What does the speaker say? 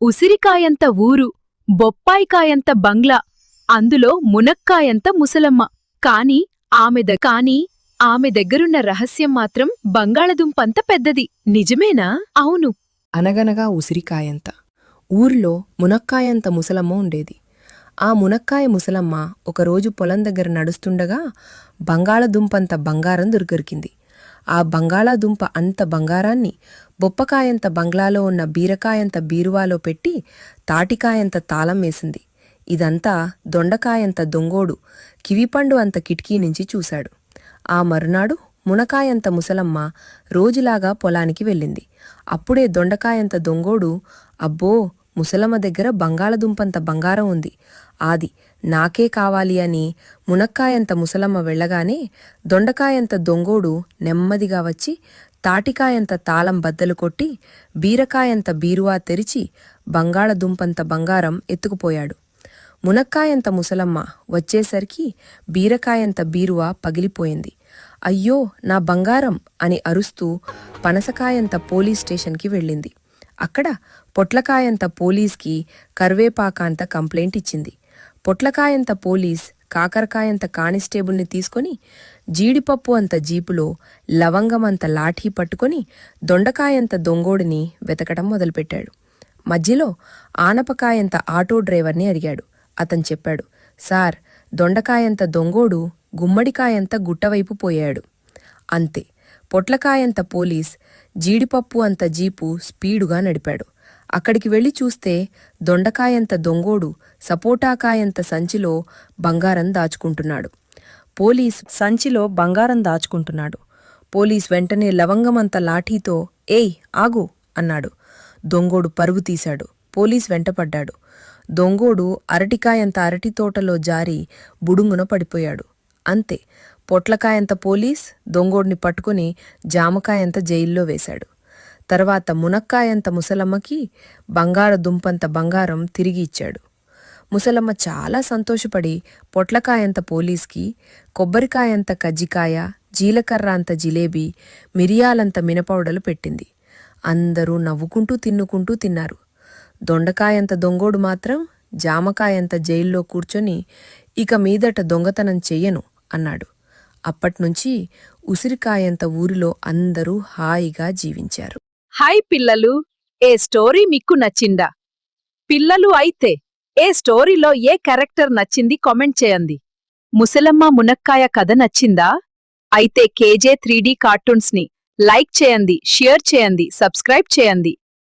ఉసిరికాయంత ఊరు, బొప్పాయికాయంత బంగ్లా, అందులో మునక్కాయంత ముసలమ్మ. కాని ఆమె దగ్గరున్న రహస్యం మాత్రం బంగాళదుంపంత పెద్దది. నిజమేనా? అవును. అనగనగా ఉసిరికాయంత ఊర్లో మునక్కాయంత ముసలమ్మ ఉండేది. ఆ మునక్కాయ ముసలమ్మ ఒకరోజు పొలం దగ్గర నడుస్తుండగా బంగాళదుంపంత బంగారం దొరికింది. ఆ బంగాళాదుంప అంత బంగారాన్ని బొప్పకాయంత బంగ్లాలో ఉన్న బీరకాయంత బీరువాలో పెట్టి తాటికాయంత తాళం వేసింది. ఇదంతా దొండకాయంత దొంగోడు కివిపండు అంత కిటికీ నుంచి చూశాడు. ఆ మరునాడు మునకాయంత ముసలమ్మ రోజులాగా పొలానికి వెళ్ళింది. అప్పుడే దొండకాయంత దొంగోడు, అబ్బో, ముసలమ్మ దగ్గర బంగాళదుంపంత బంగారం ఉంది, ఆది నాకే కావాలి అని మునక్కాయంత ముసలమ్మ వెళ్ళగానే దొండకాయంత దొంగోడు నెమ్మదిగా వచ్చి తాటికాయంత తాళం బద్దలు కొట్టి బీరకాయంత బీరువా తెరిచి బంగాళదుంపంత బంగారం ఎత్తుకుపోయాడు. మునక్కాయంత ముసలమ్మ వచ్చేసరికి బీరకాయంత బీరువా పగిలిపోయింది. అయ్యో, నా బంగారం అని అరుస్తూ పనసకాయంత పోలీస్ స్టేషన్కి వెళ్ళింది. అక్కడ పొట్లకాయంత పోలీస్కి కర్వేపాకాంత కంప్లైంట్ ఇచ్చింది. పొట్లకాయంత పోలీస్ కాకరకాయంత కానిస్టేబుల్ని తీసుకొని జీడిపప్పు అంత జీపులో లవంగమంత లాఠీ పట్టుకొని దొండకాయంత దొంగోడిని వెతకడం మొదలుపెట్టాడు. మధ్యలో ఆనపకాయంత ఆటో డ్రైవర్ని అడిగాడు. అతను చెప్పాడు, సార్, దొండకాయంత దొంగోడు గుమ్మడికాయంత గుట్టవైపు పోయాడు. అంతే. పొట్లకాయంత పోలీస్ జీడిపప్పు అంత జీపు స్పీడుగా నడిపాడు. అక్కడికి వెళ్లి చూస్తే దొండకాయంత దొంగోడు సపోటాకాయంత సంచిలో బంగారం దాచుకుంటున్నాడు. పోలీస్ వెంటనే లవంగమంత లాఠీతో, ఏయ్, ఆగు అన్నాడు. దొంగోడు పరుగు తీశాడు. పోలీస్ వెంటపడ్డాడు. దొంగోడు అరటికాయంత అరటితోటలో జారి బుడుంగున పడిపోయాడు. అంతే. పొట్లకాయంత పోలీస్ దొంగోడిని పట్టుకుని జామకాయంత జైల్లో వేశాడు. తర్వాత మునక్కాయంత ముసలమ్మకి బంగాళదుంపంత బంగారం తిరిగి ఇచ్చాడు. ముసలమ్మ చాలా సంతోషపడి పొట్లకాయంత పోలీస్కి కొబ్బరికాయంత కజ్జికాయ, జీలకర్ర అంత జిలేబీ, మిరియాలంత మినపౌడలు పెట్టింది. అందరూ నవ్వుకుంటూ తిన్నారు. దొండకాయంత దొంగోడు మాత్రం జామకాయంత జైల్లో కూర్చొని ఇక మీదట దొంగతనం చెయ్యను అన్నాడు. అప్పట్నుంచి ఉసిరికాయంత ఊరిలో అందరూ హాయిగా జీవించారు. హాయ్ పిల్లలు, ఏ స్టోరీ మీకు నచ్చిందా? పిల్లలు అయితే ఏ స్టోరీలో ఏ క్యారెక్టర్ నచ్చింది కామెంట్ చేయండి. ముసలమ్మ మునక్కాయ కథ నచ్చిందా? అయితే KJ 3D కార్టూన్స్ని లైక్ చేయండి, షేర్ చేయండి, సబ్స్క్రైబ్ చేయండి.